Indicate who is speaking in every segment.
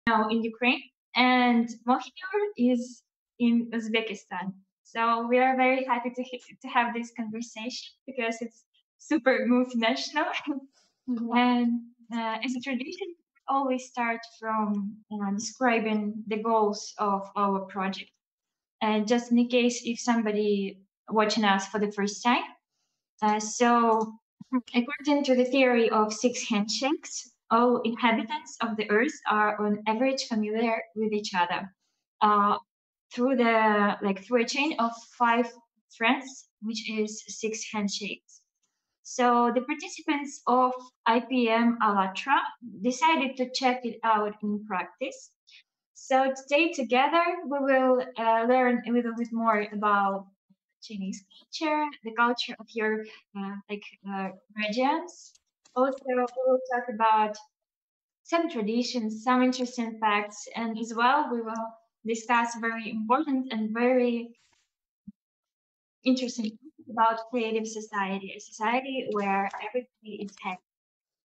Speaker 1: now in Ukraine, and Mohinur is in Uzbekistan. So we are very happy to have this conversation because it's super multinational. And as a tradition, we always start from describing the goals of our project. And just in case if somebody watching us for the first time. So according to the theory of six handshakes, all inhabitants of the earth are on average familiar with each other uh, through a chain of five threads, which is six handshakes. So the participants of IPM AllatRa decided to check it out in practice. So today together we will learn a little bit more about Chinese culture, the culture of your regions. Also, we will talk about some traditions, some interesting facts, and as well we will discuss very important and very interesting about creative society, a society where everybody is happy.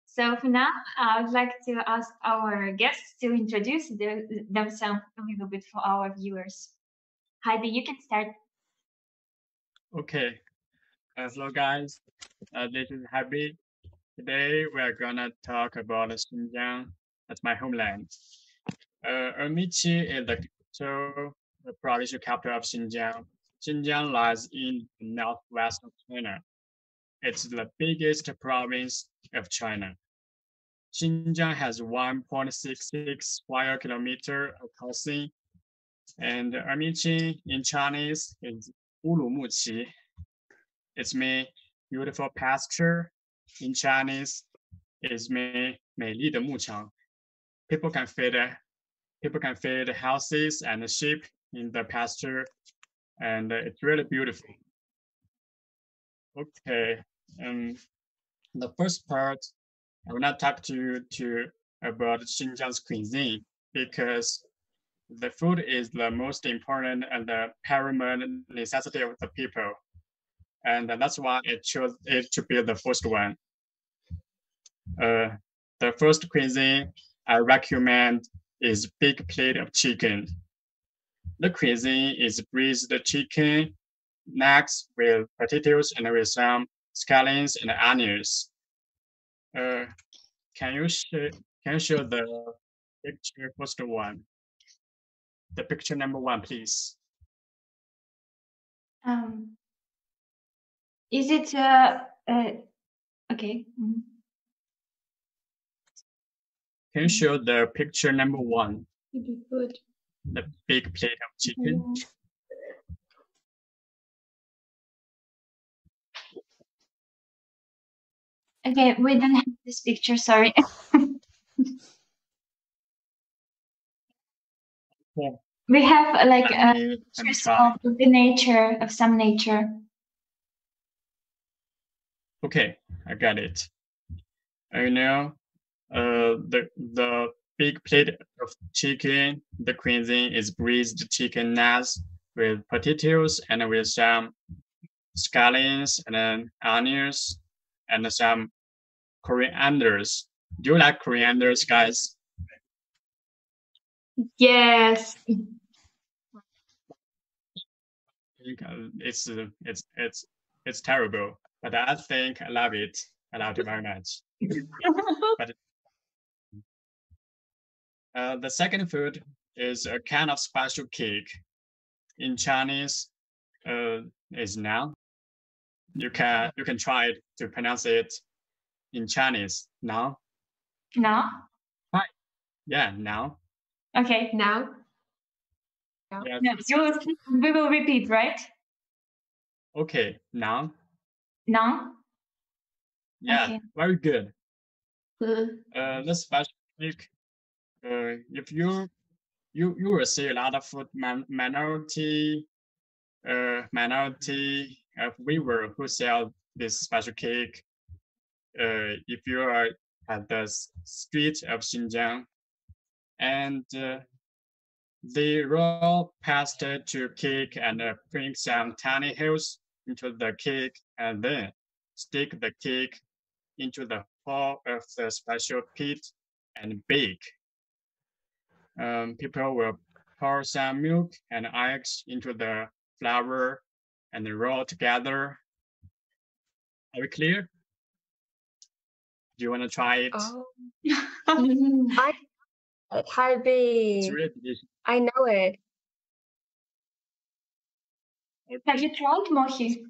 Speaker 1: So for now, I would like to ask our guests to introduce themselves a little bit for our viewers. Heidi, you can start.
Speaker 2: Okay, hello guys. This is Happy. Today we are gonna talk about Xinjiang. That's my homeland. Amici is the capital, the provincial capital of Xinjiang. Xinjiang lies in the northwest of China. It's the biggest province of China. Xinjiang has 1.66 square kilometer of coastline, and Amici in Chinese is Ulumuqi. It's mean beautiful pasture. In Chinese, it's mean 美丽的牧场. People can feed people can feed houses and sheep in the pasture, and it's really beautiful. Okay, the first part, I will not talk to you about Xinjiang's cuisine because the food is the most important and the paramount necessity of the people, and that's why it chose it to be the first one. The first cuisine I recommend is big plate of chicken. The cuisine is braised chicken necks with potatoes and with some scallions and onions. Uh, can you show the picture first one? The picture number one, please.
Speaker 1: Is it okay?
Speaker 2: Can you show the picture number one?
Speaker 1: Good.
Speaker 2: The big plate of chicken.
Speaker 1: Okay, we don't have this picture. Sorry.
Speaker 2: Yeah.
Speaker 1: We have like
Speaker 2: pictures
Speaker 1: of the nature of some nature.
Speaker 2: Okay, I got it. You know, the big plate of chicken, the cuisine is braised chicken nuts with potatoes and with some scallions and then onions and some corianders. Do you like corianders, guys?
Speaker 1: Yes.
Speaker 2: It's terrible, but I think I love it. I love it very much. But the second food is a kind of special cake. In Chinese, is now. You can try to pronounce it in Chinese now.
Speaker 1: No.
Speaker 2: Hi. Yeah, now.
Speaker 1: Okay, now.
Speaker 2: Yes.
Speaker 1: No, we will repeat, right?
Speaker 2: Okay, now.
Speaker 1: Now.
Speaker 2: Yeah,
Speaker 1: okay.
Speaker 2: Very good. The special cake. If you will see a lot of food minority of weaver who sell this special cake. If you are at the street of Xinjiang, and they roll pasta to cake and bring some tiny holes into the cake, and then stick the cake into the hole of the special pit and bake. people will pour some milk and eggs into the flour and roll together. Are we clear? Do you want to try it?
Speaker 3: Oh, I
Speaker 2: It's
Speaker 3: Harvey.
Speaker 2: really delicious.
Speaker 3: I know it.
Speaker 1: Have you tried mochi?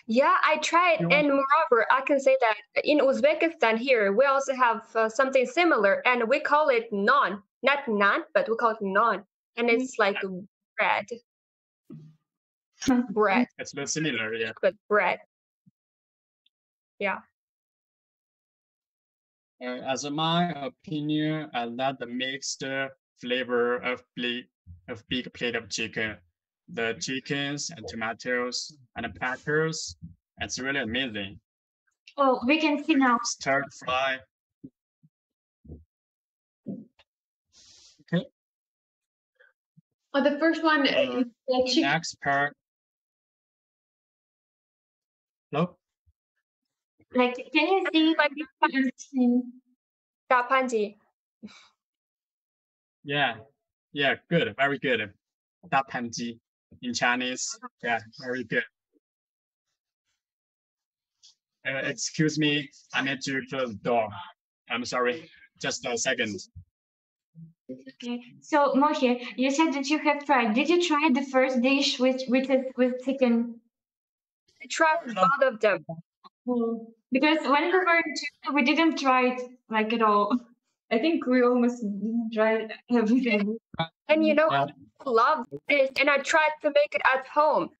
Speaker 3: Yeah, I tried,
Speaker 2: You
Speaker 3: and moreover, I can say that in Uzbekistan here, we also have something similar, and we call it naan. Not naan, but we call it naan, and it's like bread. Bread,
Speaker 2: It's very similar, yeah.
Speaker 3: but bread. Yeah.
Speaker 2: As my opinion, I like the mixed flavor of big plate of chicken. The chickens and tomatoes and the peppers. It's really amazing.
Speaker 1: Oh, we can see now.
Speaker 2: Stir fry. Okay.
Speaker 1: Oh, the first one is like chicken.
Speaker 2: Next part. Hello?
Speaker 1: Like, can you see
Speaker 3: Like Dapanji.
Speaker 2: Yeah. Yeah, good. Very good. Dapanji in Chinese. Yeah, very good. Excuse me, I need to close the door. I'm sorry. Just a second.
Speaker 1: Okay. So, Mohi, you said that you have tried. Did you try the first dish which is with chicken?
Speaker 3: I tried both of them.
Speaker 1: Because when we were in China, we didn't try it like at all. I think we almost didn't try everything.
Speaker 3: And you know,
Speaker 2: Yeah.
Speaker 3: I love this, and I tried to make it at home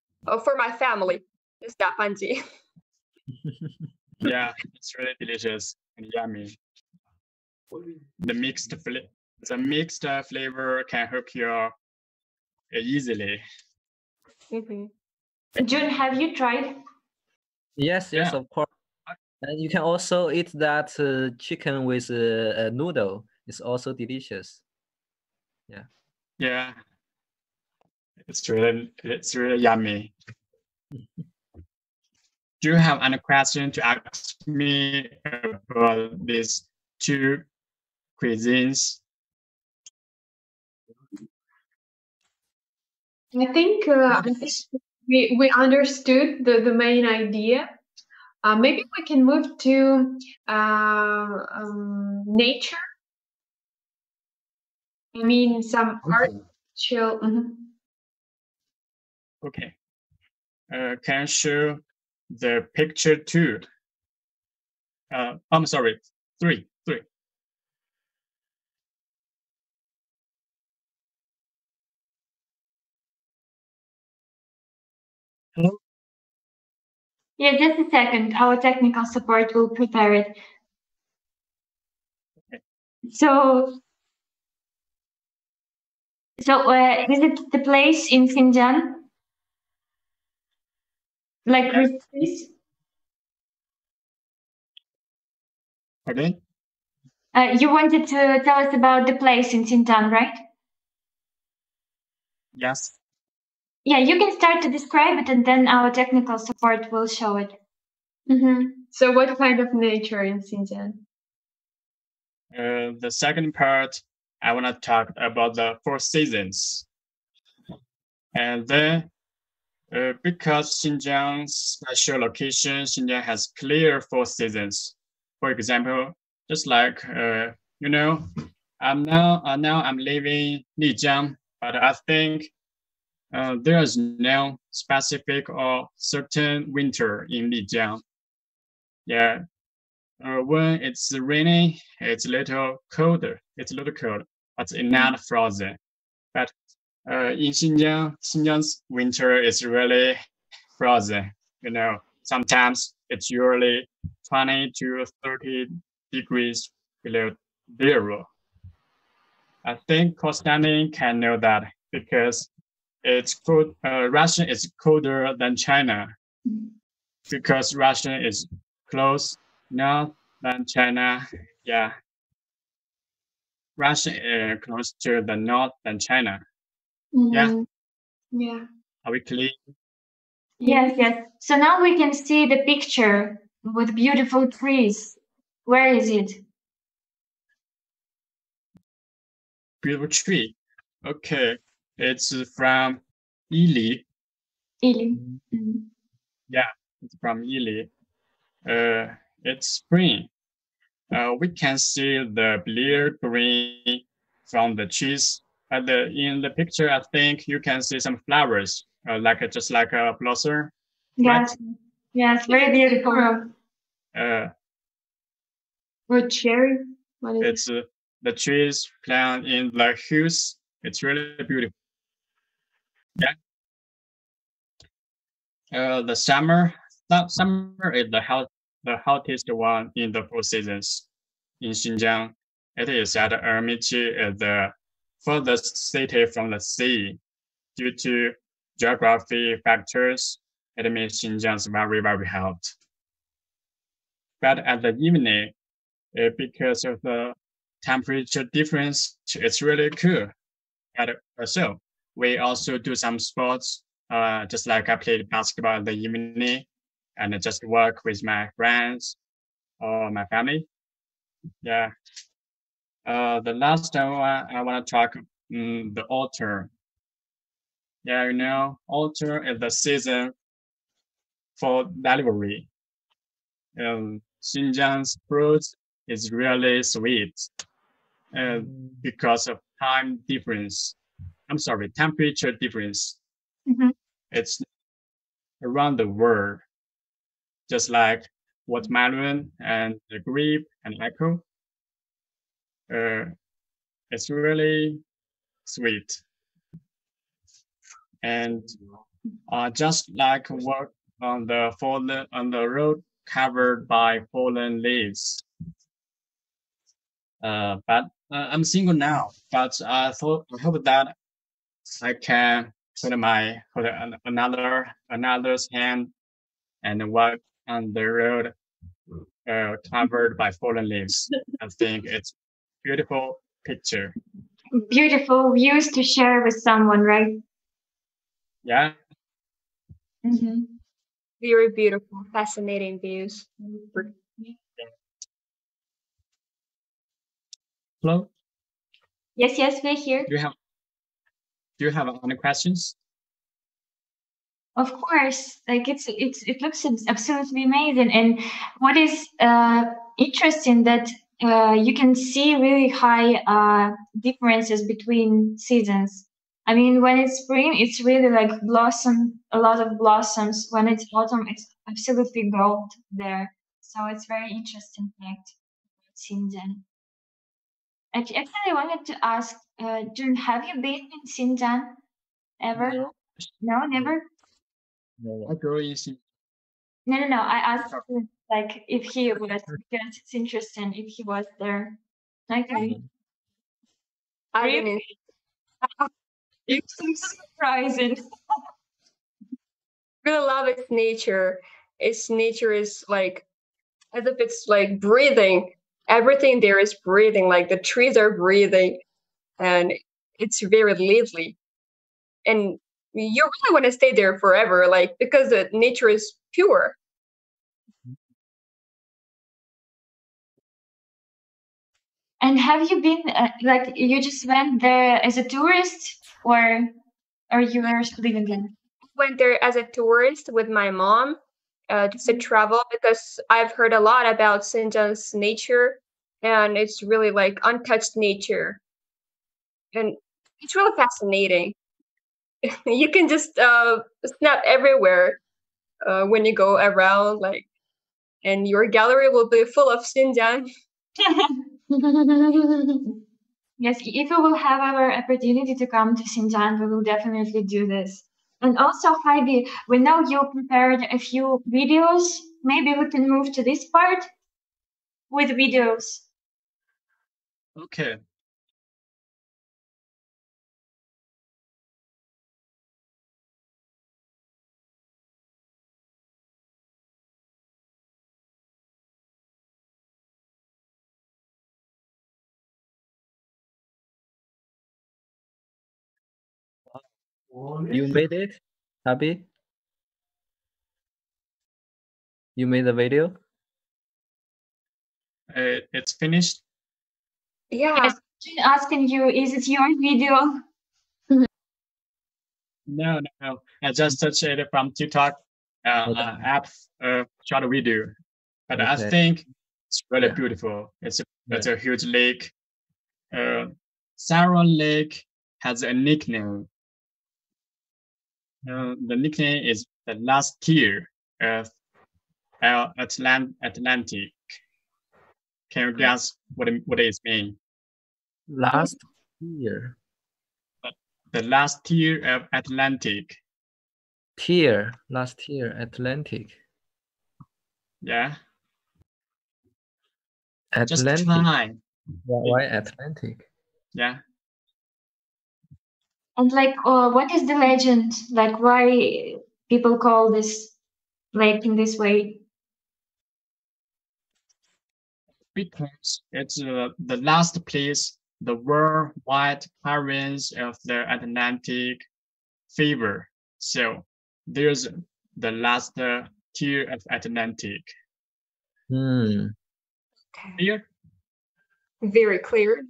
Speaker 3: for my family. It's Dapanji.
Speaker 2: Yeah, it's really delicious and yummy. The mixed flavor can hook you easily.
Speaker 1: June, have you tried?
Speaker 4: Yes,
Speaker 2: Yeah.
Speaker 4: of course. And you can also eat that chicken with a noodle. It's also delicious. Yeah.
Speaker 2: Yeah. It's really yummy. Do you have any question to ask me about these two cuisines?
Speaker 5: I think we understood the main idea. Maybe we can move to nature. I mean, some artificial.
Speaker 2: Okay. Can you show the picture 2? I'm sorry, 3. Hello?
Speaker 1: Yeah, just a second. Our technical support will prepare it.
Speaker 2: Okay.
Speaker 1: So is it the place in Xinjiang? Like
Speaker 2: Yeah.
Speaker 1: this?
Speaker 2: Okay.
Speaker 1: You wanted to tell us about the place in Xinjiang, right?
Speaker 2: Yes.
Speaker 1: Yeah, you can start to describe it, and then our technical support will show it.
Speaker 5: So, what kind of nature in Xinjiang?
Speaker 2: The second part, I want to talk about the 4 seasons. And then, because Xinjiang's special location, Xinjiang has clear 4 seasons. For example, just like I'm living Lijiang, but I think there is no specific or certain winter in Lijiang. Yeah, when it's raining, it's a little colder. It's a little cold, but it's not frozen. But in Xinjiang's winter is really frozen. Sometimes it's usually 20 to 30 degrees below zero. I think Konstantin can know that because it's cold. Russia is colder than China because Russia is close north than China. Yeah, Russia is close to the north than China. Yeah.
Speaker 5: Yeah.
Speaker 2: Are we clear?
Speaker 1: Yes. So now we can see the picture with beautiful trees. Where is it?
Speaker 2: beautiful tree. Okay, it's from Yili.
Speaker 1: Ili.
Speaker 2: Yeah, it's from Yili. It's spring. We can see the clear green from the trees. In the picture, I think you can see some flowers, just like a blossom.
Speaker 1: Yes. Yes, very beautiful.
Speaker 2: Uh,
Speaker 5: Or cherry? What is
Speaker 2: it's the trees planted in the hills. It's really beautiful. Yeah. The summer is the hottest one in the 4 seasons. In Xinjiang, it is at Ermici is the furthest city from the sea. Due to geography factors, it means Xinjiang is very, very hot. But at the evening, because of the temperature difference, it's really cool. And so we also do some sports, just like I played basketball in the evening and just work with my friends or my family. Yeah. The last one I want to talk the autumn. Yeah, autumn is the season for delivery. Xinjiang's fruit is really sweet because of temperature difference. It's around the world, just like watermelon and the grape and apple. It's really sweet. And just like walk on the road covered by fallen leaves. But I'm single now. But I hope that I can put another's hand and walk on the road covered by fallen leaves. I think it's beautiful picture.
Speaker 1: Beautiful views to share with someone, right?
Speaker 2: Yeah.
Speaker 3: Very beautiful, fascinating views.
Speaker 2: Hello.
Speaker 1: Yes, we're here.
Speaker 2: Do you have any questions?
Speaker 1: Of course, like it looks absolutely amazing. And what is interesting that you can see really high differences between seasons. I mean, when it's spring, it's really like a lot of blossoms. When it's autumn, it's absolutely gold there. So it's very interesting fact about Xinjiang. Actually, I wanted to ask, Jun, have you been in Xinjiang ever? No, never.
Speaker 2: I go in
Speaker 1: No. I asked him, like if he was, because it's interesting if he was there. Okay.
Speaker 3: I
Speaker 1: Really?
Speaker 3: didn't.
Speaker 1: It's so surprising.
Speaker 3: Really love its nature. Its nature is like as if it's like breathing. Everything there is breathing. Like the trees are breathing, and it's very lively. And you really want to stay there forever, like because the nature is pure.
Speaker 1: And have you been like you just went there as a tourist, or you were living there?
Speaker 3: Went there as a tourist with my mom, just to travel because I've heard a lot about Xinjiang's nature, and it's really like untouched nature, and it's really fascinating. You can just snap everywhere when you go around, like, and your gallery will be full of Xinjiang.
Speaker 1: Yes, if we will have our opportunity to come to Xinjiang, we will definitely do this. And also, Heidi, we know you prepared a few videos. Maybe we can move to this part with videos.
Speaker 2: Okay.
Speaker 4: You made it, Abby? You made the video?
Speaker 2: It's finished.
Speaker 3: Yeah.
Speaker 1: Yes. asking you, is it your video?
Speaker 2: No, no. I just touched it from TikTok app short video. But I
Speaker 4: Okay.
Speaker 2: think it's really
Speaker 4: Yeah.
Speaker 2: beautiful. It's a huge lake. Saron Lake has a nickname. The nickname is the last tier of Atlantic. Can you guess what it means?
Speaker 4: Last year.
Speaker 2: The last tier of Atlantic.
Speaker 4: Last year, Atlantic.
Speaker 2: Yeah. Just
Speaker 4: Atlantic.
Speaker 2: try.
Speaker 4: Why Atlantic?
Speaker 2: Yeah.
Speaker 1: And like, what is the legend? Like, why people call this lake in this way?
Speaker 2: Because it's the last place the worldwide currents of the Atlantic favor. So there's the last tier of Atlantic.
Speaker 4: Hmm.
Speaker 2: Here,
Speaker 3: Very clear.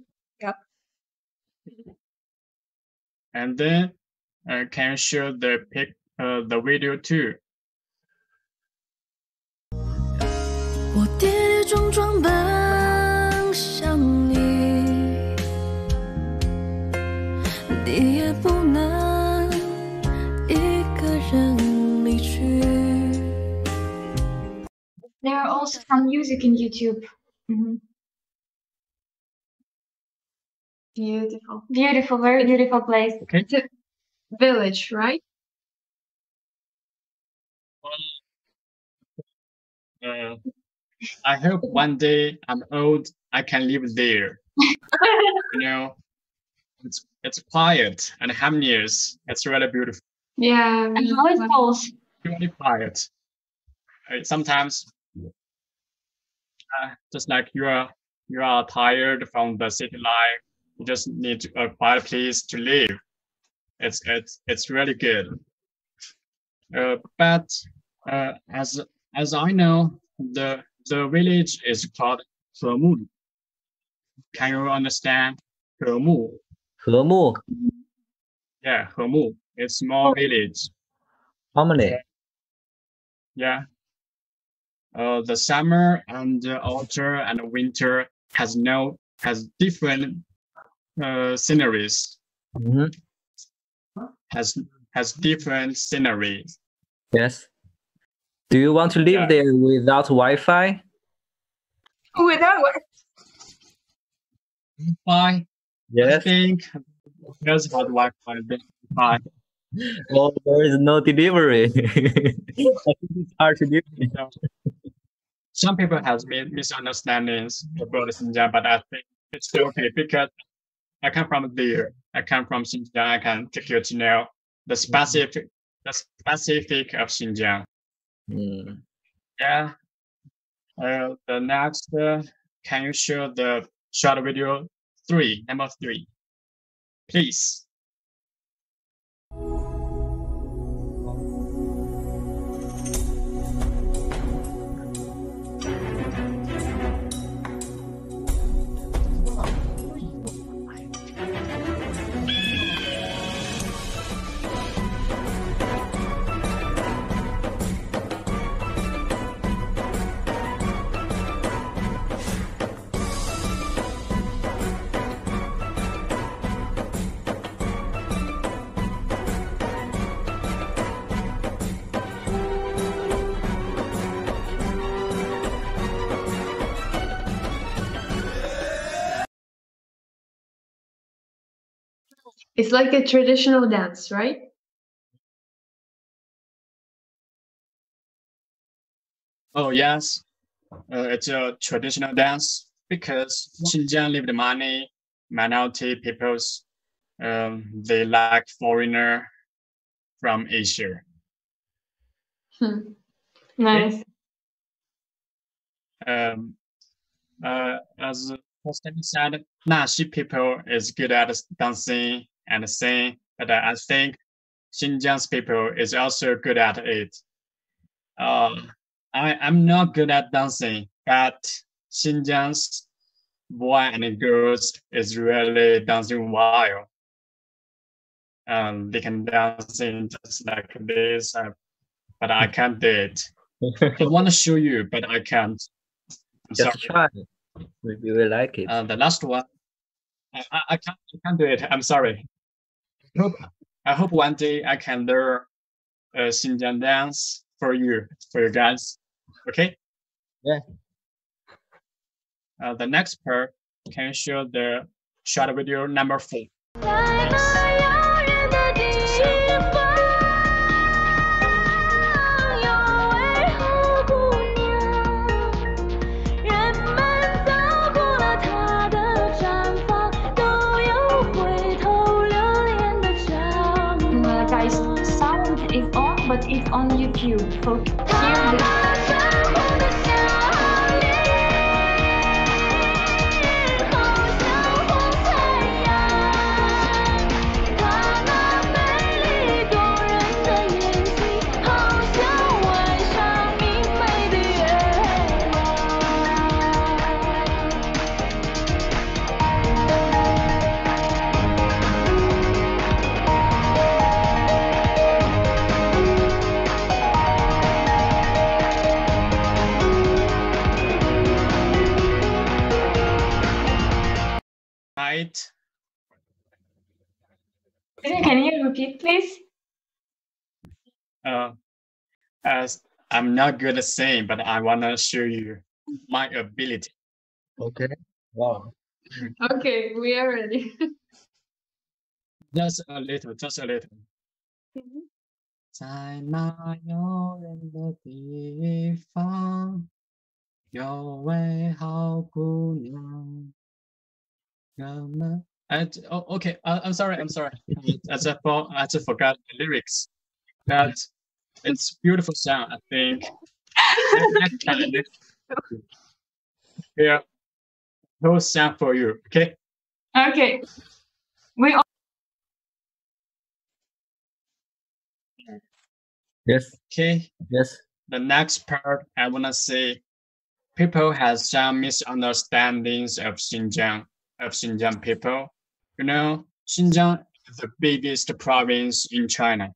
Speaker 2: and then can you show the video too?
Speaker 6: 我跌跌撞撞奔向你，你也不能一个人离去。
Speaker 1: There are also some music in YouTube.
Speaker 5: Beautiful.
Speaker 1: Beautiful, very beautiful place.
Speaker 2: Okay.
Speaker 5: It's a village, right?
Speaker 2: I hope one day I'm old, I can live there. You know, it's quiet and harmonious. It's really beautiful.
Speaker 5: Yeah.
Speaker 1: And how it falls.
Speaker 2: Really quiet. Sometimes, just like you are tired from the city life, you just need a quiet place to live. It's really good. But as I know, the village is called Hemu. Can you understand Hemu?
Speaker 4: 和睦
Speaker 2: Yeah, Hemu. It's small village.
Speaker 4: harmony.
Speaker 2: Yeah. The summer and the autumn and winter has different sceneries.
Speaker 4: Mhm.
Speaker 2: Has different scenery.
Speaker 4: Yes. Do you want to live
Speaker 2: Yeah.
Speaker 4: there without Wi-Fi?
Speaker 3: Without what?
Speaker 2: Wi-Fi. I
Speaker 4: Yes.
Speaker 2: think there's not Wi-Fi. Wi-Fi.
Speaker 4: Oh, there is no delivery. I think it's hard to live there.
Speaker 2: Some people have misunderstandings about Xinjiang, but I think it's okay because I come from there. I come from Xinjiang. I can take you to know the specific of Xinjiang.
Speaker 4: Hmm.
Speaker 2: Yeah. The next, can you show the short video number 3, please?
Speaker 5: It's like a traditional dance, right?
Speaker 2: Oh yes, it's a traditional dance because Xinjiang live the minority peoples. They like foreigner from Asia.
Speaker 1: Nice.
Speaker 2: As Austin said, Naxi people is good at dancing and singing, but I think Xinjiang's people is also good at it. I'm not good at dancing, but Xinjiang's boy and girls is really dancing wild. They can dance in just like this, but I can't do it. I want to show you, but I can't. I'm
Speaker 4: Just
Speaker 2: sorry.
Speaker 4: try. Maybe you will like it.
Speaker 2: The last one, I can't do it. I'm sorry. I hope one day I can learn Xinjiang dance for you guys. Okay.
Speaker 4: Yeah.
Speaker 2: The next part, can you show the short video number 4?
Speaker 6: 在那遥远的地方，有位好姑娘，人们走过了她的毡房，都有回头留恋的张
Speaker 1: Guys,
Speaker 6: 望。
Speaker 1: sound is on, but it's on YouTube. So hear
Speaker 6: 她
Speaker 1: this.
Speaker 6: 那闪光的笑脸，好像红太阳。她那美丽动人的眼睛，好像晚上明媚的月
Speaker 2: Right.
Speaker 1: Can you repeat, please?
Speaker 2: As I'm not good at saying, but I want to show you my ability.
Speaker 4: Okay. Wow.
Speaker 5: Okay, we are ready.
Speaker 2: Just a little, just a little. 在那遥远的地方，有位好姑娘。人们okay. I'm sorry. I just forgot the lyrics. But it's beautiful sound. I think. Next time, here, whole sound for you. Okay.
Speaker 1: Okay. We all
Speaker 4: Yes.
Speaker 2: Okay.
Speaker 4: Yes.
Speaker 2: The next part, I wanna say, people have some misunderstandings of Xinjiang people. You know, Xinjiang is the biggest province in China,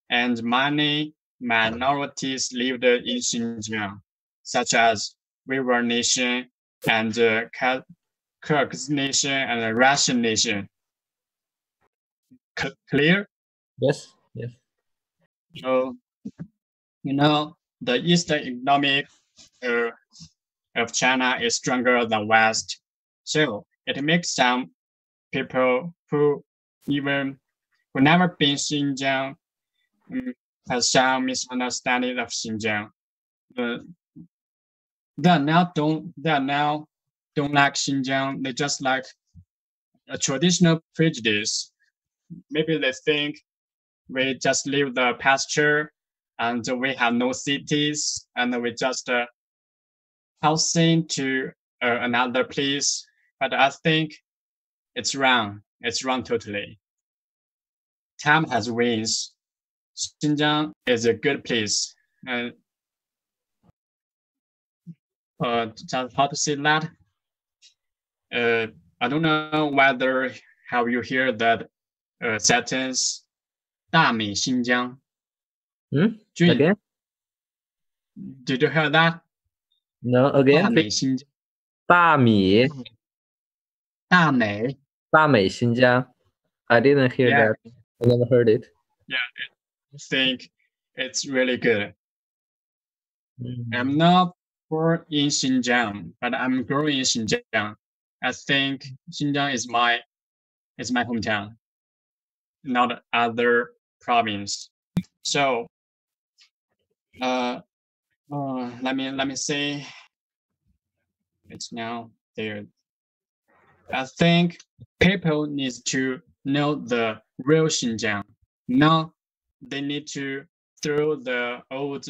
Speaker 2: and many minorities lived in Xinjiang, such as Uyghur Nation and Kyrgyz Nation and the Russian Nation. Clear?
Speaker 4: Yes. Yes.
Speaker 2: So, you know, the Eastern economic of China is stronger than West. So it makes some people who never been Xinjiang has some misunderstanding of Xinjiang. They now don't like Xinjiang. They just like a traditional prejudice. Maybe they think we just live the pasture and we have no cities and we just housing to another place. But I think it's wrong. It's wrong totally. Time has wings. Xinjiang is a good place. Just how to say that? I don't know whether how you hear that sentence. 大美新疆. Jun,
Speaker 4: Again?
Speaker 2: did you hear that?
Speaker 4: No.
Speaker 2: 大
Speaker 4: Again.
Speaker 2: 美新疆.
Speaker 4: 大米.
Speaker 2: 大美.
Speaker 4: 大美新疆. I didn't hear
Speaker 2: Yeah.
Speaker 4: that. I never heard it.
Speaker 2: Yeah, I think it's really good.
Speaker 4: Mm.
Speaker 2: I'm not born in Xinjiang, but I'm growing in Xinjiang. I think Xinjiang is my hometown, not other province. So, let me say, it's now there. I think people need to know the real Xinjiang. Now they need to throw the old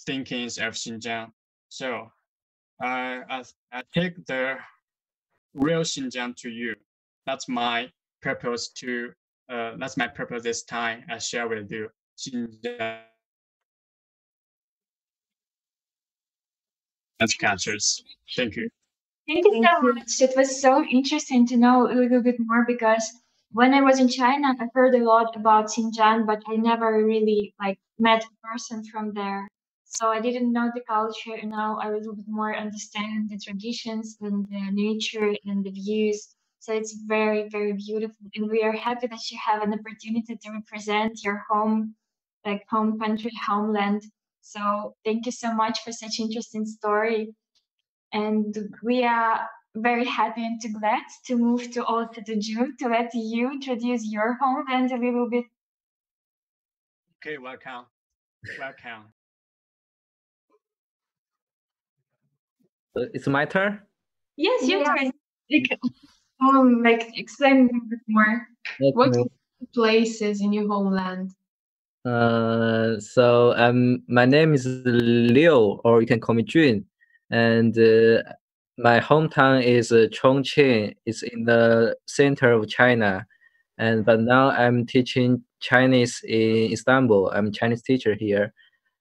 Speaker 2: thinkings of Xinjiang. So I take the real Xinjiang to you. That's my purpose this time. I share with you Xinjiang cultures. Thank you.
Speaker 1: Thank you
Speaker 5: Thank
Speaker 1: so
Speaker 5: you.
Speaker 1: much. It was so interesting to know a little bit more because when I was in China, I heard a lot about Xinjiang, but I never really like met a person from there. So I didn't know the culture, and now I a little bit more understand the traditions and the nature and the views. So it's very, very beautiful, and we are happy that you have an opportunity to represent your home, like home country, homeland. So thank you so much for such interesting story. And we are very happy and glad to move to also to June to let you introduce your home and a little bit.
Speaker 2: Okay, welcome. Welcome.
Speaker 4: It's my turn.
Speaker 1: Yes, your
Speaker 3: Yeah.
Speaker 1: turn. Like explain a little bit more.
Speaker 5: What
Speaker 4: Okay.
Speaker 5: places in your homeland?
Speaker 4: So my name is Liu, or you can call me Jun, and my hometown is Chongqing. It's in the center of China, but now I'm teaching Chinese in Istanbul. I'm a Chinese teacher here,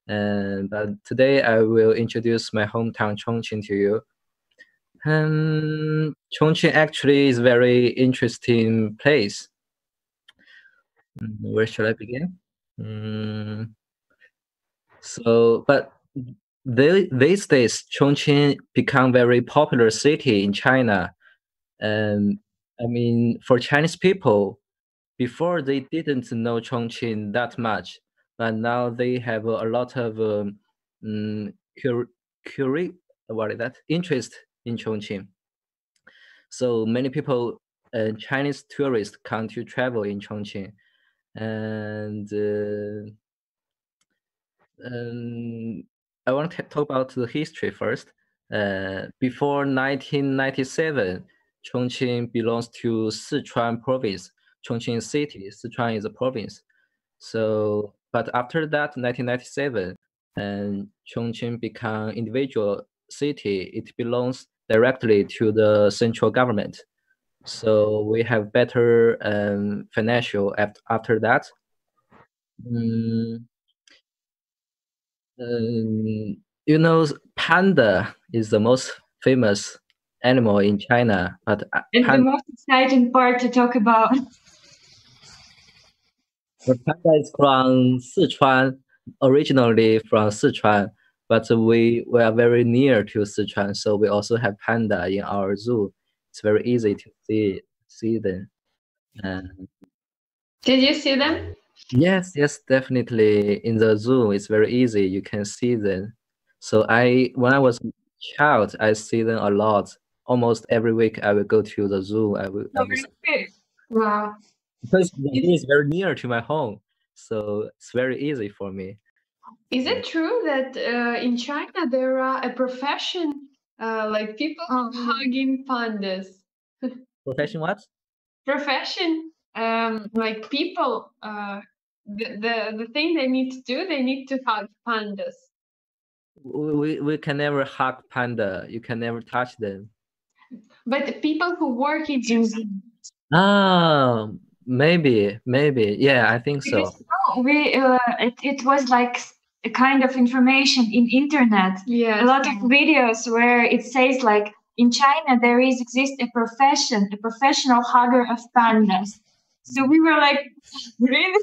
Speaker 4: and but today I will introduce my hometown Chongqing to you. Chongqing actually is very interesting place. Where should I begin? Mm, but these days, Chongqing become very popular city in China. And I mean, for Chinese people, before they didn't know Chongqing that much, but now they have a lot of mm, cur- what is that? Interest in Chongqing. So many people, Chinese tourists, come to travel in Chongqing, and I want to talk about the history first. Before 1997, Chongqing belongs to Sichuan province. Chongqing city, Sichuan is a province. So, but after that, 1997, and Chongqing become individual city. It belongs directly to the central government. So we have better financial after that. Mm, you know, panda is the most famous animal in China, but
Speaker 1: And the most exciting part to talk about.
Speaker 4: panda is from Sichuan, originally from Sichuan, but we are very near to Sichuan, so we also have panda in our zoo. It's very easy to see them. And
Speaker 5: Did you see them?
Speaker 4: yes, definitely. In the zoo, it's very easy. You can see them. So when I was a child, I see them a lot. Almost every week, I will go to the zoo. I will
Speaker 5: Wow.
Speaker 4: because the zoo is very near to my home, so it's very easy for me.
Speaker 5: Is it true that in China there are a profession like people hugging pandas?
Speaker 4: Profession what?
Speaker 5: Profession, like people, the thing they need to do, they need to hug pandas.
Speaker 4: We can never hug panda. You can never touch them.
Speaker 5: But the people who work in museum,
Speaker 4: Ah, maybe. Yeah, I think so.
Speaker 1: Because it was like a kind of information in internet.
Speaker 5: yes,
Speaker 1: A lot of videos where it says like in China there exists a profession, a professional hugger of pandas. So we were like, really?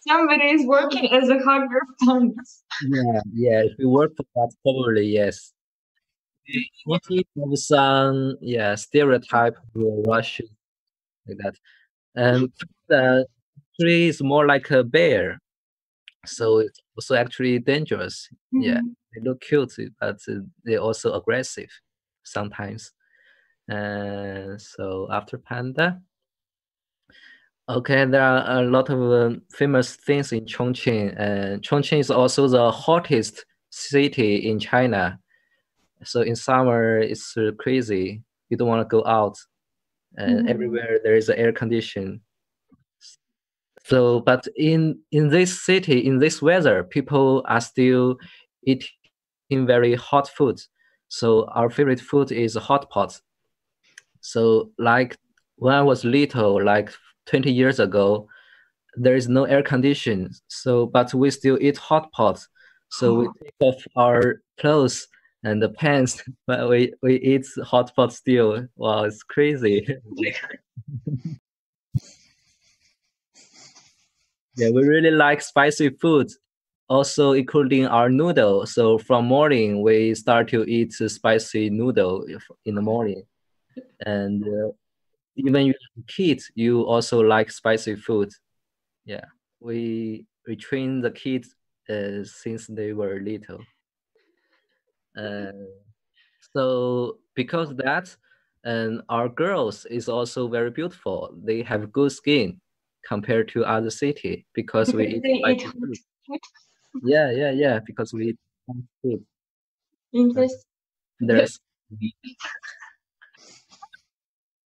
Speaker 1: Somebody is working as a hugger of pandas.
Speaker 4: Yeah. If you work for that, probably yes. Mostly have some stereotype of Russian like that. The tree is more like a bear, so it's also actually dangerous. Yeah,
Speaker 1: Mhm.
Speaker 4: they look cute, but they're also aggressive sometimes. And so after panda, okay, there are a lot of famous things in Chongqing, and Chongqing is also the hottest city in China. So in summer, it's crazy. You don't want to go out, and everywhere there is air condition. So, but in this city, in this weather, people are still eating very hot food. So our favorite food is hot pot. So like when I was little, like 20 years ago, there is no air condition. So, but we still eat hot pot. So we take off our clothes and the pans, but we eat hot pot still. Wow, it's crazy. Yeah, we really like spicy food, also including our noodle. So from morning we start to eat spicy noodle in the morning, and even you kids, you also like spicy food. Yeah, we train the kids since they were little. Uh, so because of that, and our girls is also very beautiful. They have good skin compared to other city because we eat
Speaker 1: They eat
Speaker 4: spicy
Speaker 1: hot
Speaker 4: food.
Speaker 1: food.
Speaker 4: Yeah. Because we eat spicy food.
Speaker 1: Interesting.
Speaker 4: There's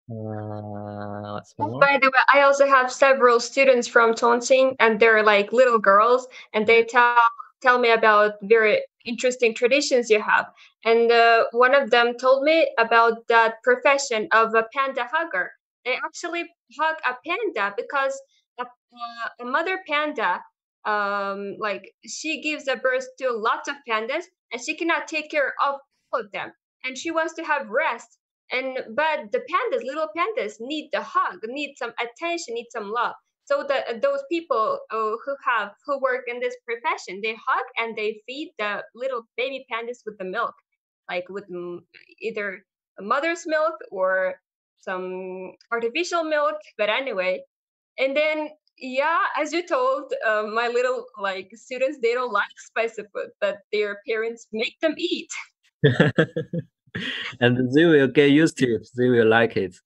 Speaker 4: what's more?
Speaker 3: By the way, I also have several students from Chongqing, and they're like little girls, and they tell me about very interesting traditions you have. And one of them told me about that profession of a panda hugger. They actually hug a panda because a mother panda, like she gives a birth to lots of pandas, and she cannot take care of all of them, and she wants to have rest, but the pandas, little pandas, need the hug, need some attention, need some love. So those people who work in this profession, they hug and they feed the little baby pandas with the milk, like with either a mother's milk or some artificial milk. But anyway, and then yeah, as you told my little like students, they don't like spicy food, but their parents make them eat.
Speaker 4: And they will get used to it. They will like it.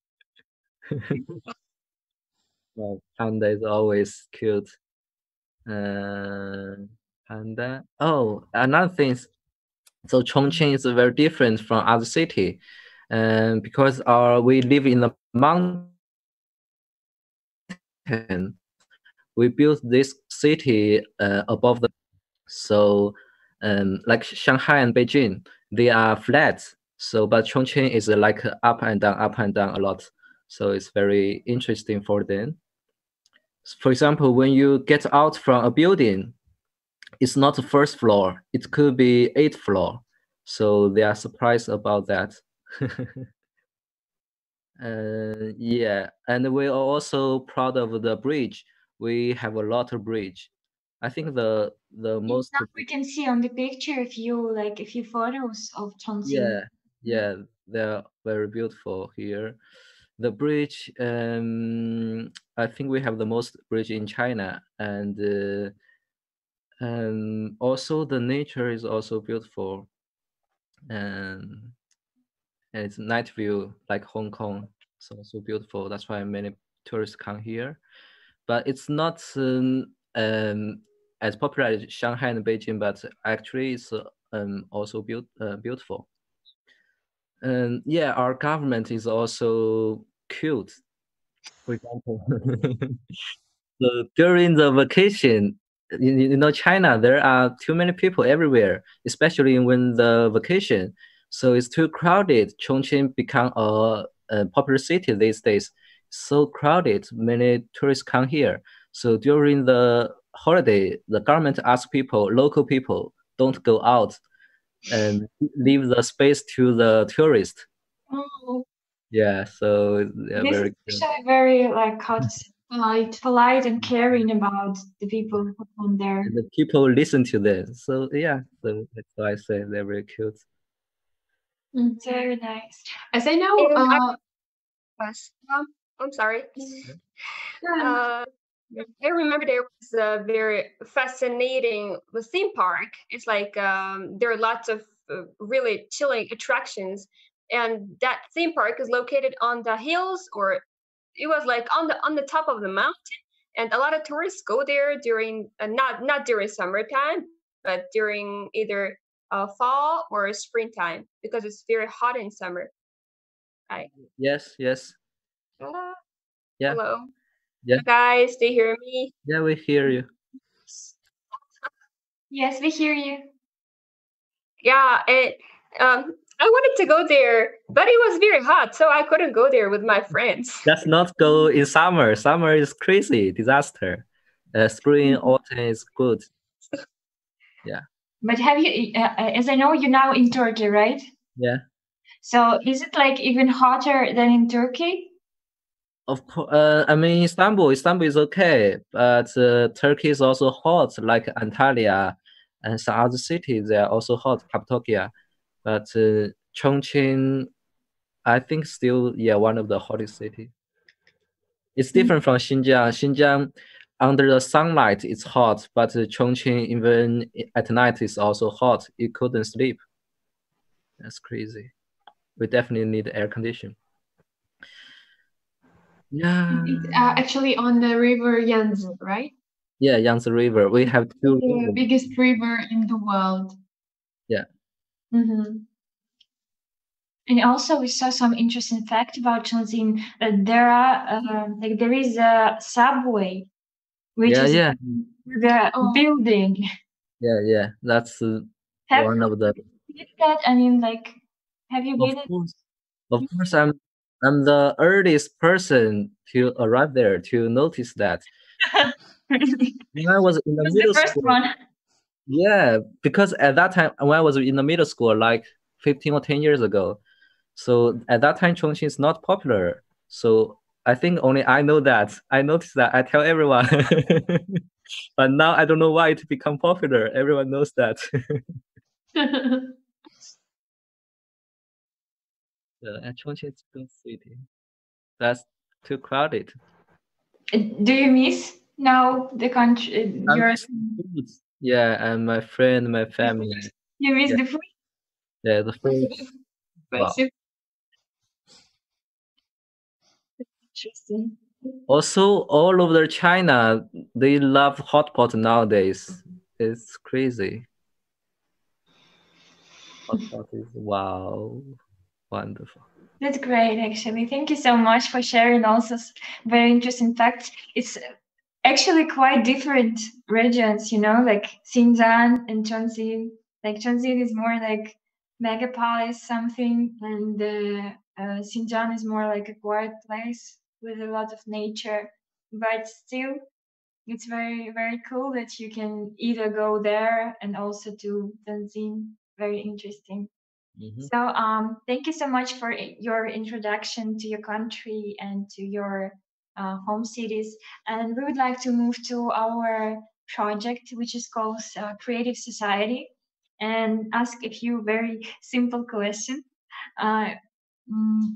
Speaker 4: Well, panda is always cute. Panda. Oh, another thing. So Chongqing is very different from other city, and because we live in the mountain, we built this city above the. So, like Shanghai and Beijing, they are flat. So, but Chongqing is like up and down a lot. So it's very interesting for them. For example, when you get out from a building, it's not the first floor. It could be 8th floor. So they are surprised about that. Yeah, and we are also proud of the bridge. We have a lot of bridge. I think the most
Speaker 1: Now we can see on the picture a few photos of Chongqing.
Speaker 4: yeah they're very beautiful here. The bridge, I think we have the most bridge in China, and also the nature is also beautiful, and it's night view like Hong Kong. It's also beautiful. That's why many tourists come here. But it's not as popular as Shanghai and Beijing, but actually it's also beautiful. And yeah, our government is also cute. For example, so during the vacation, you know, China, there are too many people everywhere, especially when the vacation. So it's too crowded. Chongqing become a popular city these days. So crowded, many tourists come here. So during the holiday, the government asks people, local people, don't go out and leave the space to the tourists.
Speaker 1: Oh,
Speaker 4: Yeah, so they're
Speaker 1: this is
Speaker 4: very good.
Speaker 1: actually very like how to say, polite and caring about the people who come there.
Speaker 4: And the people listen to them. So yeah, so that's why I say they're very cute.
Speaker 1: It's very nice.
Speaker 5: As I know,
Speaker 3: And I'm sorry.
Speaker 1: Yeah.
Speaker 3: I remember there was a very fascinating theme park. It's like there are lots of really chilling attractions, and that theme park is located on the hills, or it was like on the top of the mountain, and a lot of tourists go there during not during summertime, but during either fall or springtime because it's very hot in summer. Hi.
Speaker 4: Yes. Yeah.
Speaker 3: Hello.
Speaker 4: Yeah.
Speaker 3: Guys, do you hear me?
Speaker 4: Yeah, we hear you.
Speaker 1: Yes, we hear you.
Speaker 3: Yeah, I wanted to go there, but it was very hot, so I couldn't go there with my friends.
Speaker 4: Let's not go in summer. Summer is crazy, disaster. Spring, autumn is good. Yeah.
Speaker 1: But have you, as I know, you're now in Turkey, right?
Speaker 4: Yeah.
Speaker 1: So is it like even hotter than in Turkey?
Speaker 4: Of course, I mean Istanbul is okay, but Turkey is also hot, like Antalya and some other cities. They are also hot, Cappadocia. But Chongqing, I think still, yeah, one of the hottest city. It's different from Xinjiang. Xinjiang, under the sunlight, it's hot, but Chongqing, even at night, is also hot. You couldn't sleep. That's crazy. We definitely need air conditioning. Yeah.
Speaker 5: It's actually on the river Yangtze, right?
Speaker 4: Yeah, Yangtze River. We have two
Speaker 5: The
Speaker 4: rivers.
Speaker 5: biggest river in the world.
Speaker 4: Yeah.
Speaker 5: Mm-hmm.
Speaker 1: And also, we saw some interesting fact about Chongqing that there are like there is a subway, which
Speaker 4: Yeah,
Speaker 1: is
Speaker 4: yeah.
Speaker 1: the building.
Speaker 4: Yeah. That's
Speaker 1: Have
Speaker 4: one of the.
Speaker 1: you been that? I mean, like, have you been?
Speaker 4: Of course, I'm the earliest person to arrive there to notice that. When I was in the
Speaker 1: Who's the
Speaker 4: middle
Speaker 1: first
Speaker 4: school,
Speaker 1: one?
Speaker 4: yeah, because at that time when I was in the middle school, like 15 or 10 years ago, so at that time Chongqing is not popular. So I think only I know that. I noticed that. I tell everyone, but now I don't know why it become popular. Everyone knows that. And Chongqing is a good city. That's too crowded.
Speaker 1: Do you miss now the country?
Speaker 4: I
Speaker 1: Your
Speaker 4: miss food. Yeah, and my friend, my family.
Speaker 1: you miss
Speaker 4: Yeah,
Speaker 1: the food?
Speaker 4: yeah, the food. Wow.
Speaker 1: Interesting.
Speaker 4: Also, all over China, they love hot pot nowadays. It's crazy. Hot pot is wow, wonderful.
Speaker 1: That's great, actually. Thank you so much for sharing also very interesting facts. It's actually quite different regions, you know, like Xinjiang and Chongqing. Like Chongqing is more like megapolis something, and Xinjiang is more like a quiet place with a lot of nature. But still, it's very very cool that you can either go there and also to Chongqing. Very interesting.
Speaker 4: Mhm.
Speaker 1: So, thank you so much for your introduction to your country and to your home cities. And we would like to move to our project, which is called Creative Society, and ask a few very simple questions. Uh,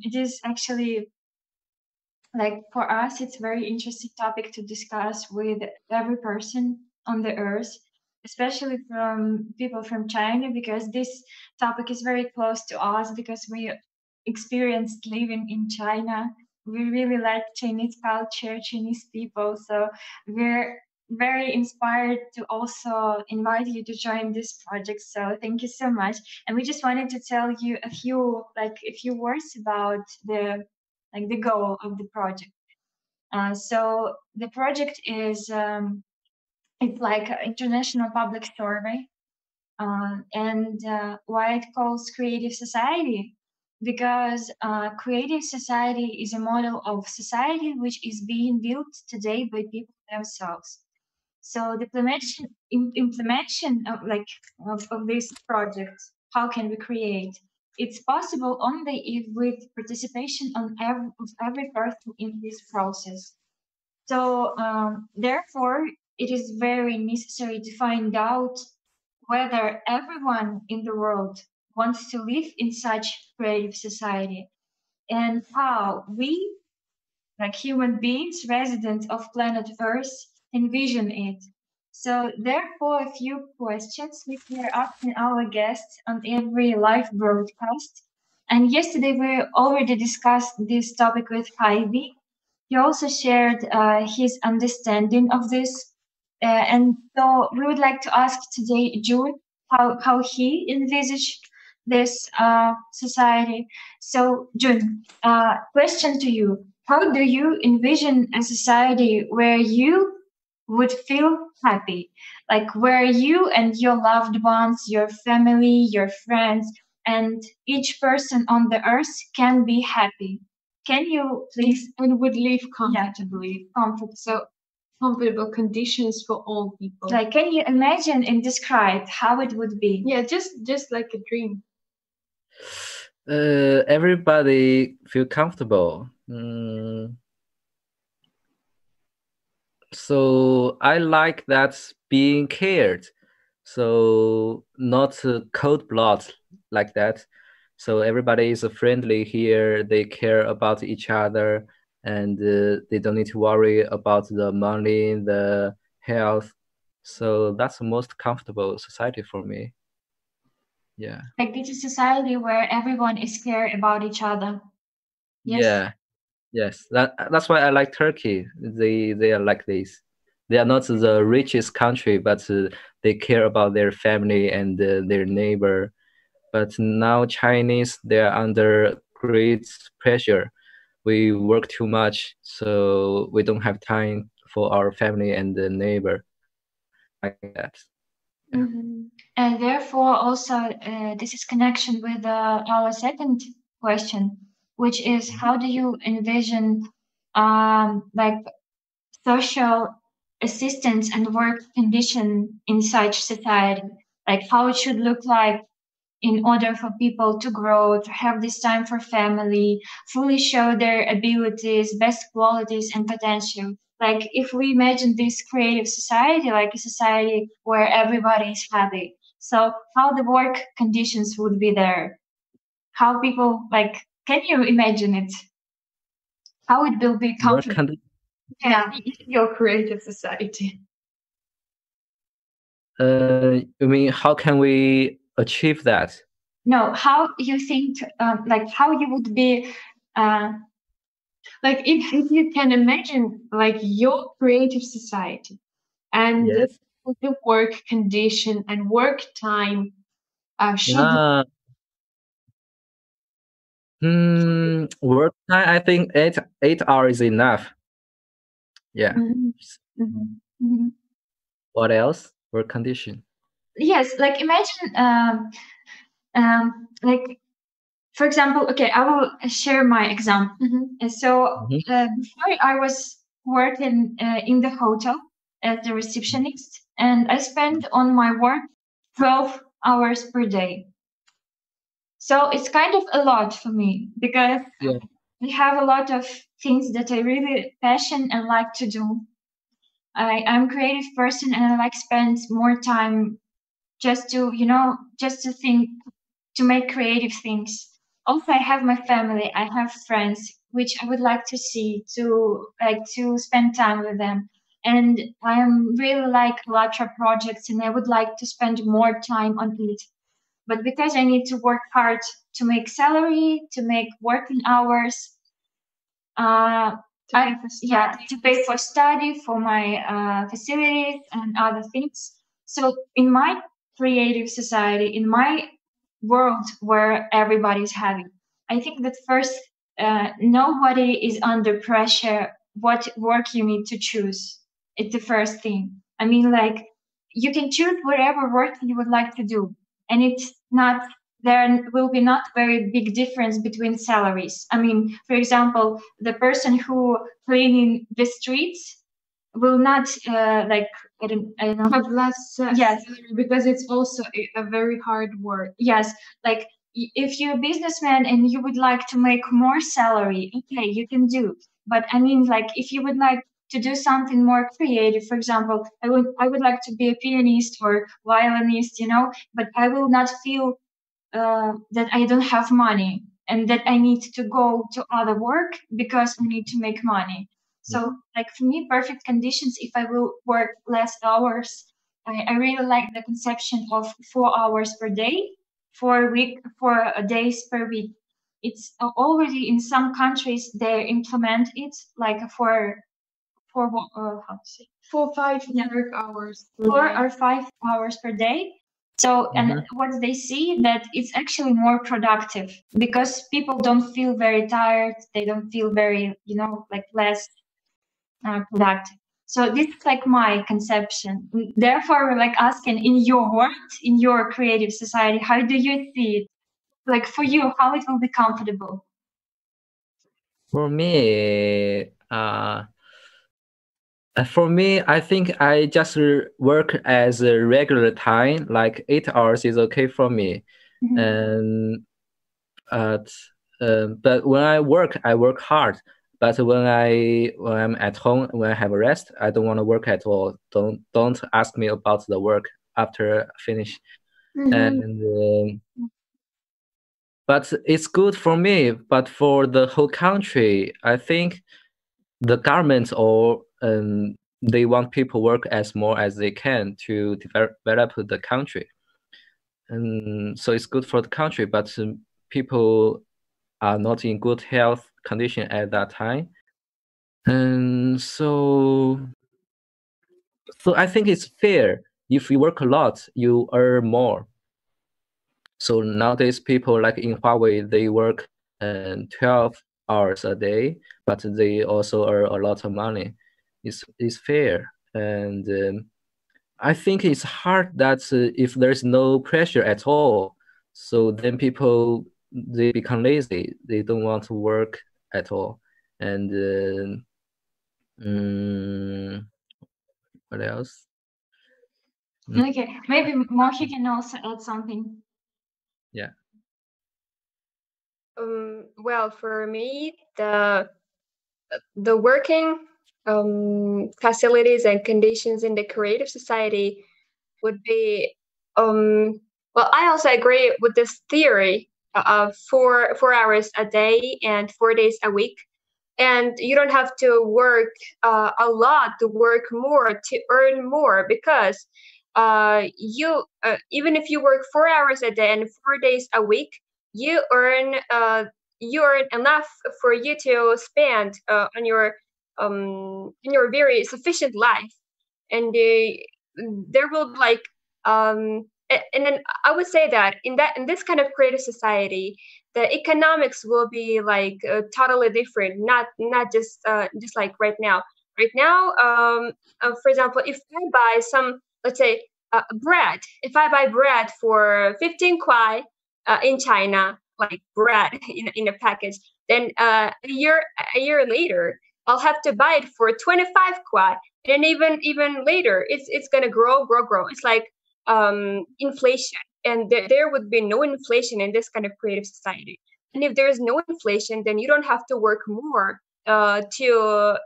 Speaker 1: it is actually like for us it's very interesting topic to discuss with every person on the earth, especially from people from China, because this topic is very close to us because we experienced living in China. We really like Chinese culture, Chinese people, so we're very inspired to also invite you to join this project. So thank you so much. And we just wanted to tell you a few words about the goal of the project. So the project is it's like an international public survey, and why it calls creative society, because creative society is a model of society which is being built today by people themselves. So the implementation of of this project, how can we create? It's possible only if with participation of every person in this process. So therefore, it is very necessary to find out whether everyone in the world wants to live in such creative society and how we, like human beings, residents of planet Earth, envision it. So, therefore, a few questions which we are asking our guests on every live broadcast. And yesterday we already discussed this topic with Heidi. He also shared his understanding of this. And so we would like to ask today June how he envisaged this society. So, June, question to you. How do you envision a society where you would feel happy? Like where you and your loved ones, your family, your friends, and each person on the earth can be happy. Can you please
Speaker 5: and would live comfortably.
Speaker 1: comfort? So
Speaker 5: comfortable conditions for all people.
Speaker 1: Like, can you imagine and describe how it would be?
Speaker 5: Yeah, just like a dream.
Speaker 4: Everybody feel comfortable. So I like that being cared. So not cold blood like that. So everybody is friendly here. They care about each other, and they don't need to worry about the money, the health. So that's the most comfortable society for me. Yeah.
Speaker 1: Like, this is society where everyone is care about each other. Yes.
Speaker 4: Yeah. Yes. That's why I like Turkey. They are like this. They are not the richest country, but they care about their family and their neighbor. But now Chinese, they are under great pressure. We work too much, so we don't have time for our family and the neighbor like that.
Speaker 1: And therefore, also, this is connection with our second question, which is how do you envision like social assistance and work condition in such society? Like how it should look like in order for people to grow, to have this time for family, fully show their abilities, best qualities, and potential. Like if we imagine this creative society, like a society where everybody is happy. So how the work conditions would be there? How people like? Can you imagine it? How it will be comfortable?
Speaker 5: Yeah, your creative society.
Speaker 4: You mean how can we achieve that?
Speaker 1: No, how you think, like how you would be,
Speaker 5: like if you can imagine like your creative society and
Speaker 4: Yes.
Speaker 5: the work condition and work time should
Speaker 4: Work time, I think 8 hours is enough. Yeah. What else? Work condition.
Speaker 1: Yes, like imagine, like for example, okay, I will share my example. And so before I was working in the hotel as the receptionist, and I spent on my work 12 hours per day. So it's kind of a lot for me because I have a lot of things that I really passion and like to do. I'm a creative person and I like spend more time just to, just to think, to make creative things. Also, I have my family, I have friends, which I would like to see, to spend time with them. And I am really like AllatRa projects and I would like to spend more time on it. But because I need to work hard to make salary, to make working hours, to pay for study, for my facilities and other things. So in my creative society, in my world where everybody's happy, I think that first, nobody is under pressure what work you need to choose. It's the first thing. I mean, like, you can choose whatever work you would like to do. And it's not, there will be not very big difference between salaries. I mean, for example, the person who cleaning the streets will not I don't know,
Speaker 5: have less
Speaker 1: yes,
Speaker 5: because it's also a very hard work.
Speaker 1: Yes, like if you're a businessman and you would like to make more salary, okay, you can do. But I mean, like if you would like to do something more creative, for example, I would like to be a pianist or violinist, but I will not feel that I don't have money and that I need to go to other work because I need to make money. So, like for me, perfect conditions if I will work less hours. I really like the conception of 4 hours per day, for a week, for a days per week. It's already in some countries they implement it like for how to say
Speaker 5: 4-5 work hours.
Speaker 1: 4 or 5 hours per day. So, and what they see that it's actually more productive because people don't feel very tired. They don't feel very, like less productive. So this is like my conception. Therefore, we're like asking in your world, in your creative society, how do you see it? Like for you, how it will be comfortable?
Speaker 4: For me, For me, I think I just work as a regular time, like 8 hours is okay for me.
Speaker 1: Mhm.
Speaker 4: And but when I work hard. But when I'm at home, when I have a rest, I don't want to work at all. Don't ask me about the work after finish. And but it's good for me. But for the whole country, I think the government or they want people work as more as they can to develop the country. And so it's good for the country, but people are not in good health condition at that time. And so I think it's fair. If you work a lot, you earn more. So nowadays, people like in Huawei, they work 12 hours a day, but they also earn a lot of money. It's fair. And I think it's hard that if there's no pressure at all, so then people, they become lazy. They don't want to work at all. And what else?
Speaker 1: Okay, maybe Mohi can also add something.
Speaker 4: Yeah.
Speaker 3: Well, for me, the working facilities and conditions in the creative society would be well, I also agree with this theory of 4 hours a day and 4 days a week, and you don't have to work a lot to work more to earn more, because you even if you work 4 hours a day and 4 days a week, you earn enough for you to spend on your very sufficient life. And there will be like and then I would say that in this kind of creative society, the economics will be like totally different, not just like right now. Right now, for example, if I buy some, let's say, bread, if I buy bread for 15 kwai in China, like bread in a package, then a year later, I'll have to buy it for 25 kwai, and even later, it's gonna grow. It's like inflation, and there would be no inflation in this kind of creative society. And if there is no inflation, then you don't have to work more to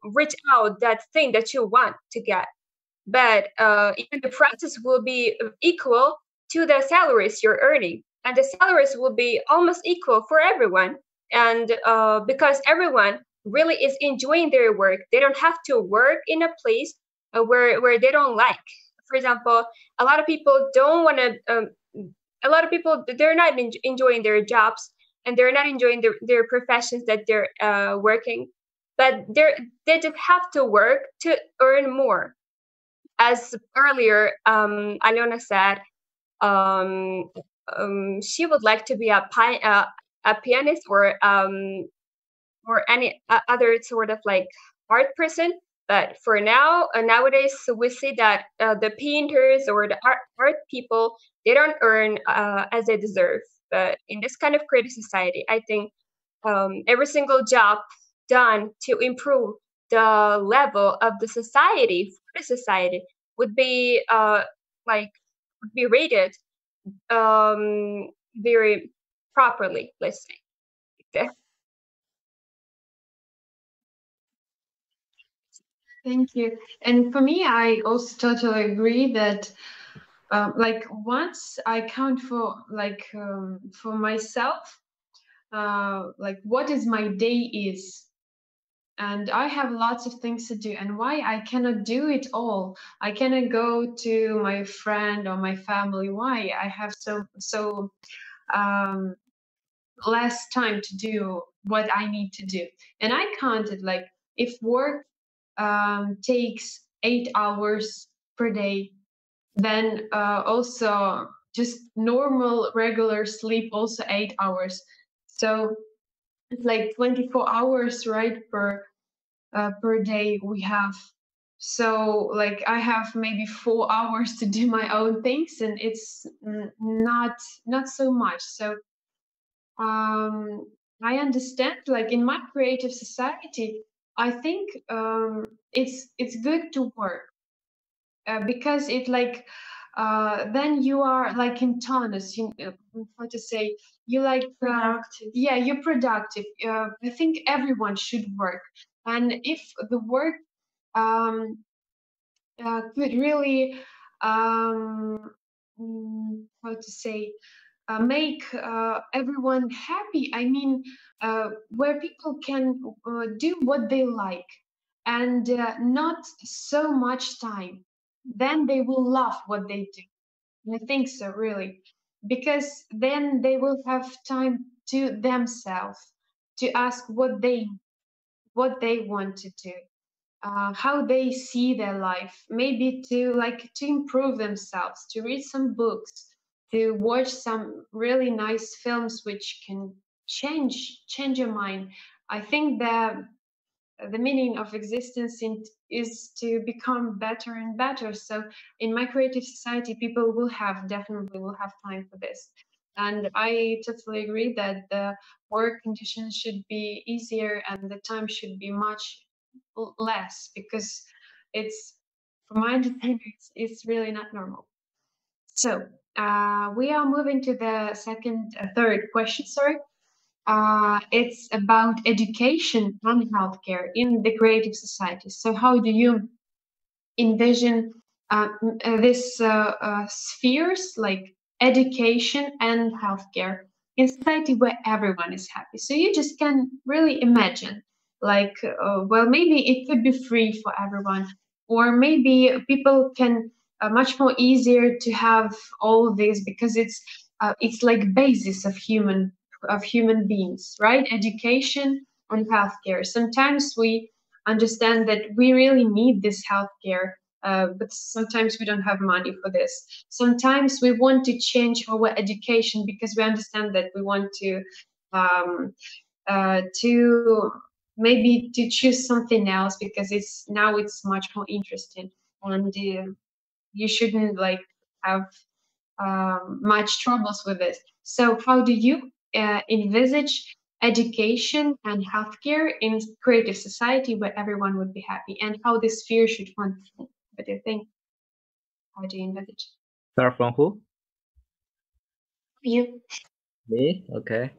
Speaker 3: reach out that thing that you want to get. But even the prices will be equal to the salaries you're earning, and the salaries will be almost equal for everyone. And because everyone really is enjoying their work, they don't have to work in a place where they don't like. For example, a lot of people don't want to. A lot of people, they're not enjoying their jobs, and they're not enjoying their professions that they're working, but they just have to work to earn more. As earlier, Alona said, she would like to be a pianist or any other sort of like art person. But for now, nowadays, we see that the painters or the art people, they don't earn as they deserve. But in this kind of creative society, I think every single job done to improve the level of the society for the society would be like would be rated very properly, let's say. Okay.
Speaker 5: Thank you. And for me, I also totally agree that, like, once I count for myself, like what is my day is, and I have lots of things to do, and why I cannot do it all. I cannot go to my friend or my family. Why I have so um, less time to do what I need to do, and I counted like if work takes 8 hours per day, then also just normal regular sleep also 8 hours. So it's like 24 hours, right, per day we have. So like I have maybe 4 hours to do my own things, and it's not so much. So I understand, like in my creative society, I think it's good to work, because it like then you are like in tonus, how to say, you like
Speaker 1: Productive.
Speaker 5: yeah, you're productive. I think everyone should work, and if the work um could really how to say, make everyone happy. I mean, where people can do what they like, and not so much time, then they will love what they do. I think so, really, because then they will have time to themselves, to ask what they want to do, how they see their life, maybe to like to improve themselves, to read some books, to watch some really nice films which can change your mind. I think that the meaning of existence is to become better and better. So in my creative society, people will have definitely will have time for this. And I totally agree that the work conditions should be easier and the time should be much less, because it's, from my understanding, it's really not normal. So we are moving to the third question. Sorry. It's about education and healthcare in the creative society. So, how do you envision this spheres like education and healthcare in society where everyone is happy? So you just can really imagine, like, well, maybe it could be free for everyone, or maybe people can much more easier to have all this because it's like basis of human beings, right? Education and healthcare. Sometimes we understand that we really need this healthcare, but sometimes we don't have money for this. Sometimes we want to change our education because we understand that we want um, to maybe to choose something else because it's much more interesting, and you shouldn't like have much troubles with this. So, how do you envisage education and healthcare in creative society where everyone would be happy, and how this sphere should function? What do you think? How do you envisage?
Speaker 4: Start from who?
Speaker 1: You.
Speaker 4: Me? Okay.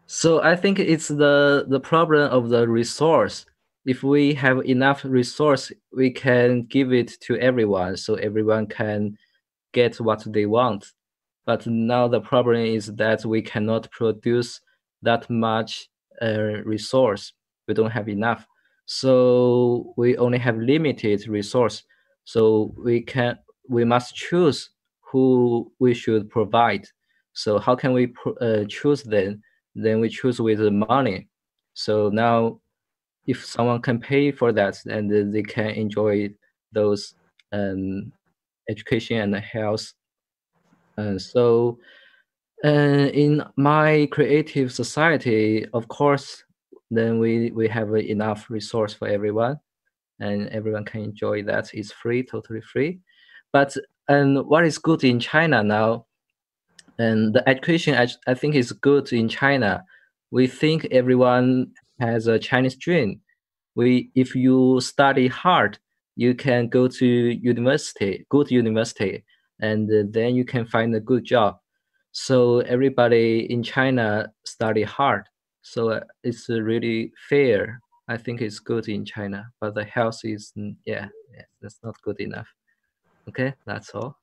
Speaker 4: So I think it's the problem of the resource. If we have enough resource, we can give it to everyone, so everyone can get what they want. But now the problem is that we cannot produce that much resource. We don't have enough, so we only have limited resource. So we must choose who we should provide. So how can we choose then? Then we choose with the money. So now, if someone can pay for that, and they can enjoy those education and health. So in my creative society, of course, then we have enough resource for everyone, and everyone can enjoy that. It's free, totally free. But and what is good in China now, and the education I think is good in China. We think everyone has a Chinese dream. If you study hard, you can go to university, good university, and then you can find a good job. So everybody in China study hard. So it's really fair. I think it's good in China, but the health is yeah, that's not good enough. Okay, that's all.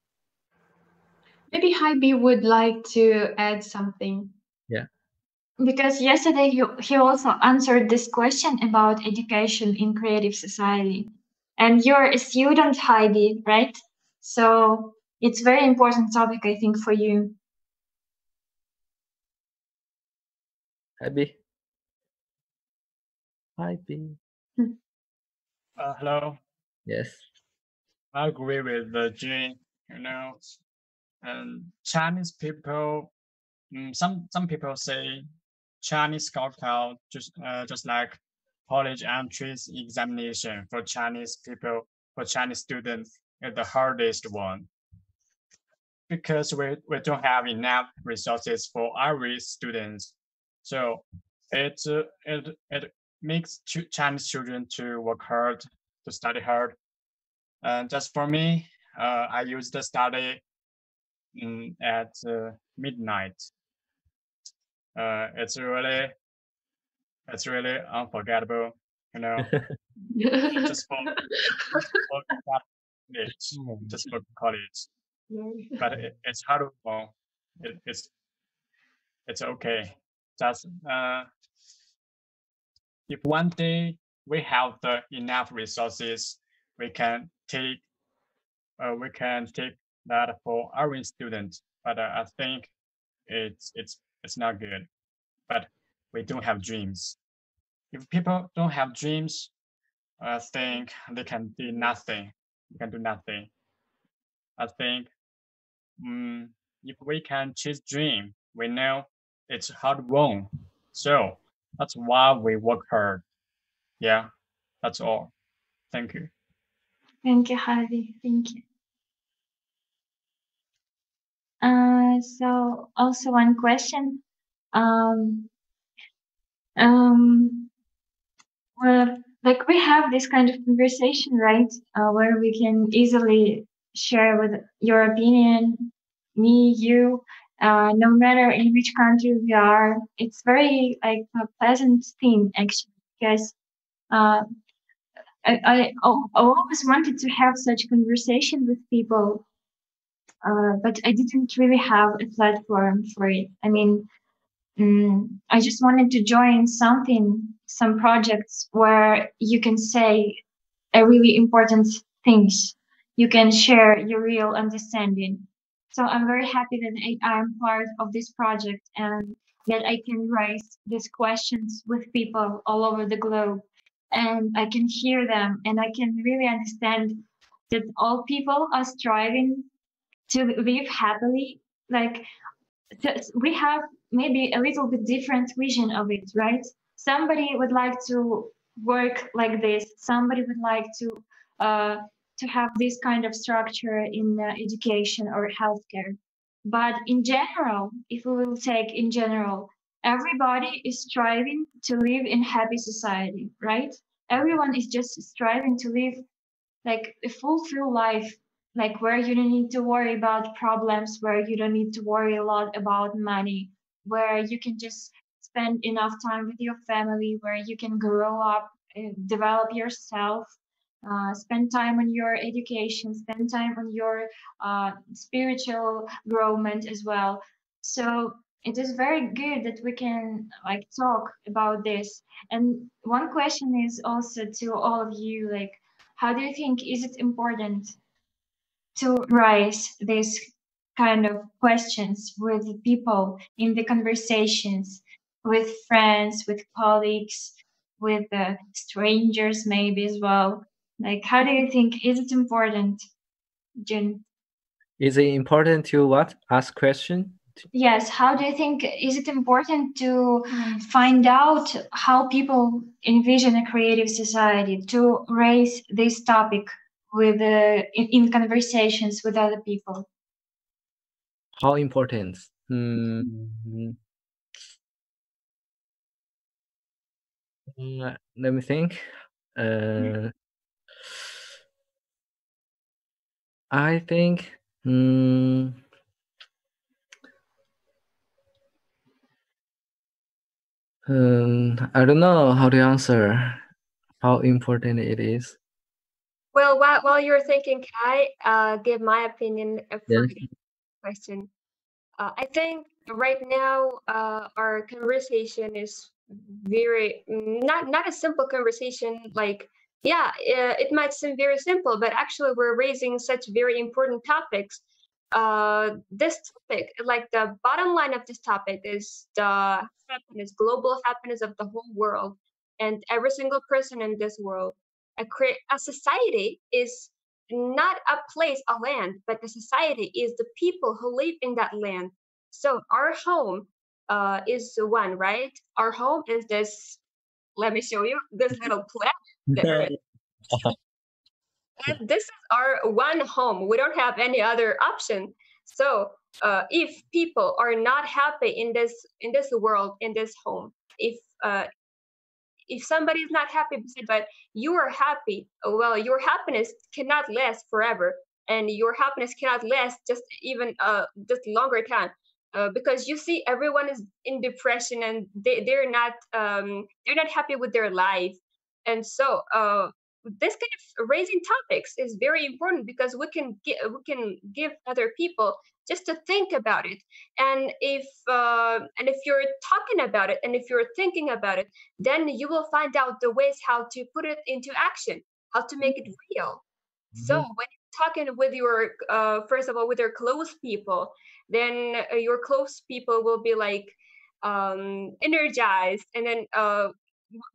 Speaker 5: Maybe Hybe would like to add something.
Speaker 4: Yeah.
Speaker 1: Because yesterday he also answered this question about education in creative society. And you're a student, Heidi, right? So it's very important topic, I think, for you.
Speaker 4: Happy. Happy.
Speaker 2: Hello.
Speaker 4: Yes.
Speaker 2: I agree with the Jane. And Chinese people. Some people say Chinese Gaokao just like college entrance examination for Chinese people, for Chinese students is the hardest one because we don't have enough resources for our students. So it makes Chinese children to work hard to study hard. Just for me, I used to study at midnight. It's really unforgettable, you know. just for college, just for college. But it's hard work. It's okay. Just if one day we have the enough resources, we can take that for our students. But I think it's not good. But we don't have dreams. If people don't have dreams, I think they can do nothing. They can do nothing. I think if we can choose dream, we know it's hard won. So that's why we work hard. Yeah, that's all. Thank you.
Speaker 1: Thank you, Harvey. Thank you. So also one question. Well, like we have this kind of conversation, right? Where we can easily share with your opinion, me, you, no matter in which country we are. It's very like a pleasant thing actually, because uh, I always wanted to have such conversation with people, but I didn't really have a platform for it. I mean, I just wanted to join some projects where you can say a really important things. You can share your real understanding. So I'm very happy that I'm part of this project and that I can raise these questions with people all over the globe. And I can hear them and I can really understand that all people are striving to live happily. Like we have maybe a little bit different vision of it, right? Somebody would like to work like this. Somebody would like uh, to have this kind of structure in education or healthcare. But in general, if we will take in general, everybody is striving to live in happy society, right? Everyone is just striving to live like a fulfilled life, like where you don't need to worry about problems, where you don't need to worry a lot about money, where you can just spend enough time with your family, where you can grow up, develop yourself, spend time on your education, spend time on your spiritual growth as well. So it is very good that we can like talk about this. And one question is also to all of you, like, how do you think is it important to raise these kind of questions with people in the conversations, with friends, with colleagues, with strangers maybe as well? Like, how do you think is it important, Jun?
Speaker 4: Is it important to what? Ask question?
Speaker 1: Yes, how do you think is it important to find out how people envision a creative society, to raise this topic with in conversations with other people?
Speaker 4: How important? Let me think. I think I don't know how to answer how important it is.
Speaker 3: Well, while you're thinking, can I give my opinion for
Speaker 4: Yes.
Speaker 3: the question? I think right now our conversation is very not a simple conversation. Like, yeah, it might seem very simple, but actually we're raising such very important topics. This topic, like the bottom line of this topic, is the happiness, global happiness of the whole world, and every single person in this world. A society is not a place, a land, but the society is the people who live in that land. So our home is the one, right? Our home is this. Let me show you this little planet, the Earth. And this is our one home. We don't have any other option. So if people are not happy in this world, in this home, if if somebody is not happy, but you are happy, well, your happiness cannot last forever, and your happiness cannot last just even just longer time. Because you see, everyone is in depression, and they're not happy with their life, and so this kind of raising topics is very important because we can give other people just to think about it, and if you're talking about it, and if you're thinking about it, then you will find out the ways how to put it into action, how to make it real. So when you're talking with your first of all with your close people, then your close people will be like energized, and then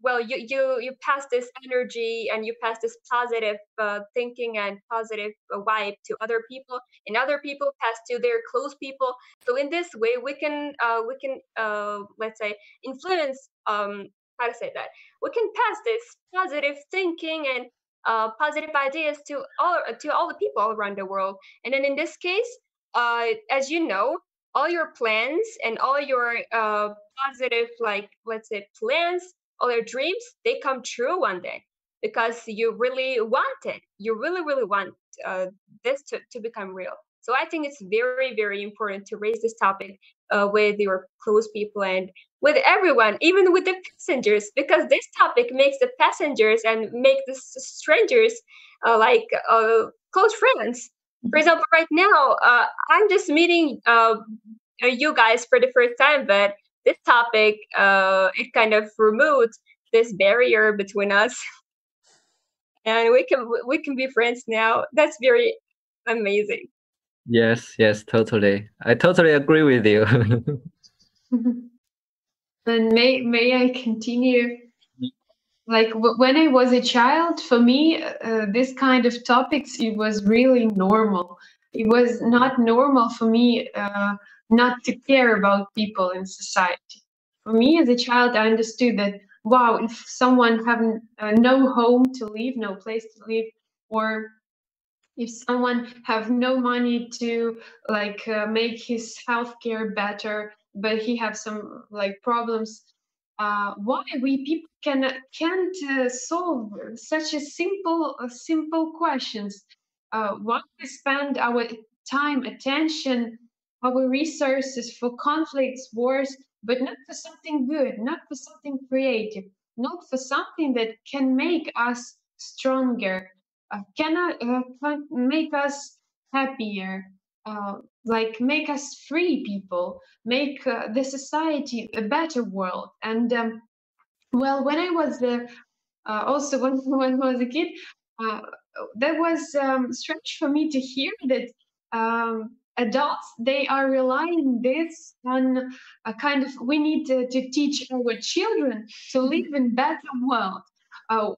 Speaker 3: well, you pass this energy, and you pass this positive thinking and positive vibe to other people, and other people pass to their close people. So in this way we can let's say influence, how to say that, we can pass this positive thinking and positive ideas to all the people all around the world. And then in this case, as you know, all your plans and all your positive, like, let's say, plans, all your dreams, they come true one day because you really want it. You really, really want this to become real. So I think it's very, very important to raise this topic with your close people and with everyone, even with the passengers, because this topic makes the passengers and make the strangers close friends. For example, right now, I'm just meeting you guys for the first time, but this topic, it kind of removes this barrier between us, and we can be friends now. That's very amazing.
Speaker 4: Yes, yes, totally. I totally agree with you.
Speaker 5: And may I continue? Like when I was a child, for me, this kind of topics, it was really normal. It was not normal for me not to care about people in society. For me, as a child, I understood that, wow, if someone have no home to live, no place to live, or if someone have no money to make his healthcare better, but he have some like problems, why we people can't solve such a simple questions? Why we spend our time, attention, our resources for conflicts, wars, but not for something good, not for something creative, not for something that can make us stronger, can make us happier, like make us free people, make the society a better world. And well, when I was also when I was a kid, uh, that was strange for me to hear that adults, they are relying this on a kind of, we need to teach our children to live in better world.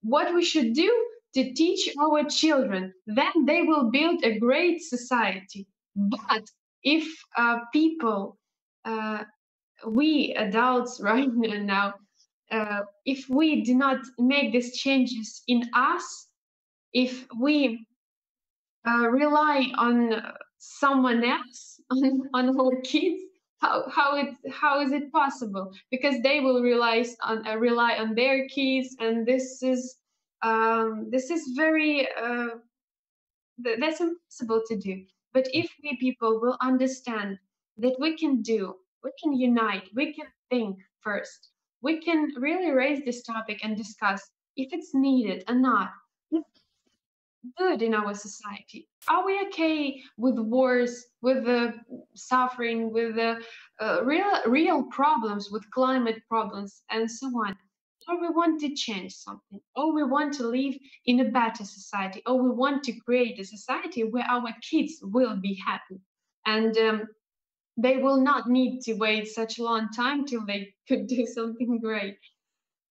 Speaker 5: What we should do to teach our children, then they will build a great society. But if people, we adults right now, if we do not make these changes in us, if we rely on someone else, on our kids, how is it possible? Because they will rely on their kids, and this is very that's impossible to do. But if we people will understand that we can do, we can unite, we can think first, we can really raise this topic and discuss if it's needed or not. It's good in our society. Are we okay with wars, with the suffering, with the real problems, with climate problems, and so on? Or we want to change something, or we want to live in a better society, or we want to create a society where our kids will be happy, and they will not need to wait such a long time till they could do something great.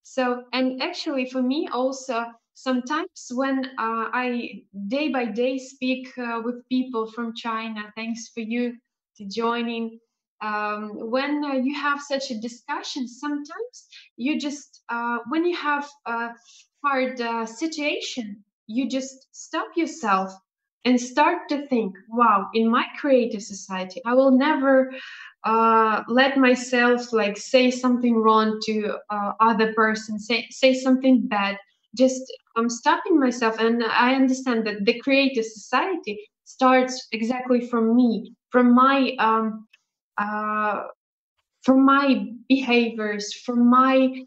Speaker 5: So, and actually for me also, sometimes when I day by day speak with people from China, thanks for you to joining. When you have such a discussion, sometimes you just, when you have a hard situation, you just stop yourself and start to think, wow, in my creative society, I will never let myself like say something wrong to other person, say something bad. Just I'm stopping myself, and I understand that the creative society starts exactly from me, uh, from my behaviors, from my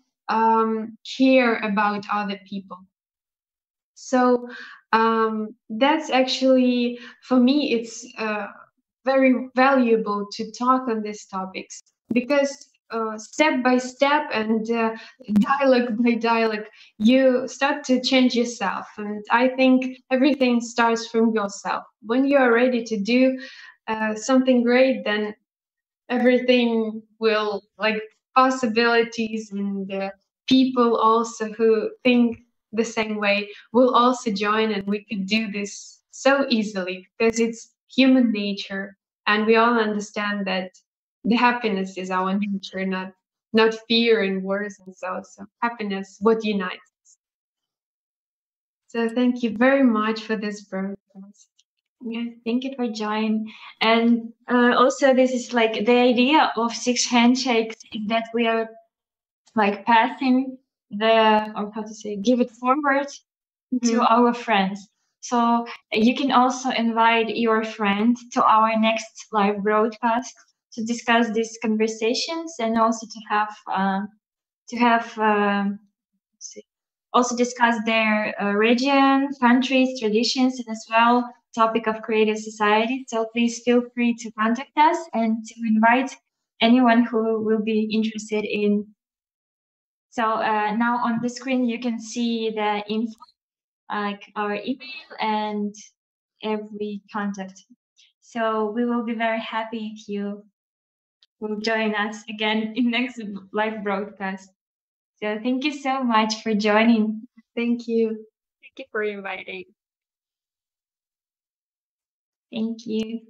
Speaker 5: care about other people. So that's actually, for me, it's very valuable to talk on these topics, because step by step and dialogue by dialogue, you start to change yourself. And I think everything starts from yourself. When you are ready to do something great, then everything will, like, possibilities and people also who think the same way will also join, and we could do this so easily because it's human nature, and we all understand that the happiness is our nature, not fear and wars and so happiness what unites us. So thank you very much for this broadcast.
Speaker 1: Yeah, thank you for joining. And also, this is like the idea of 6 handshakes, is that we are like passing or how to say, give it forward to our friends. So you can also invite your friend to our next live broadcast to discuss these conversations, and also to have also discuss their region, countries, traditions, and as well topic of creative society. So please feel free to contact us and to invite anyone who will be interested in. So now on the screen you can see the info, like our email and every contact. So we will be very happy if you will join us again in next live broadcast. So thank you so much for joining.
Speaker 5: Thank you.
Speaker 3: Thank you for inviting.
Speaker 1: Thank you.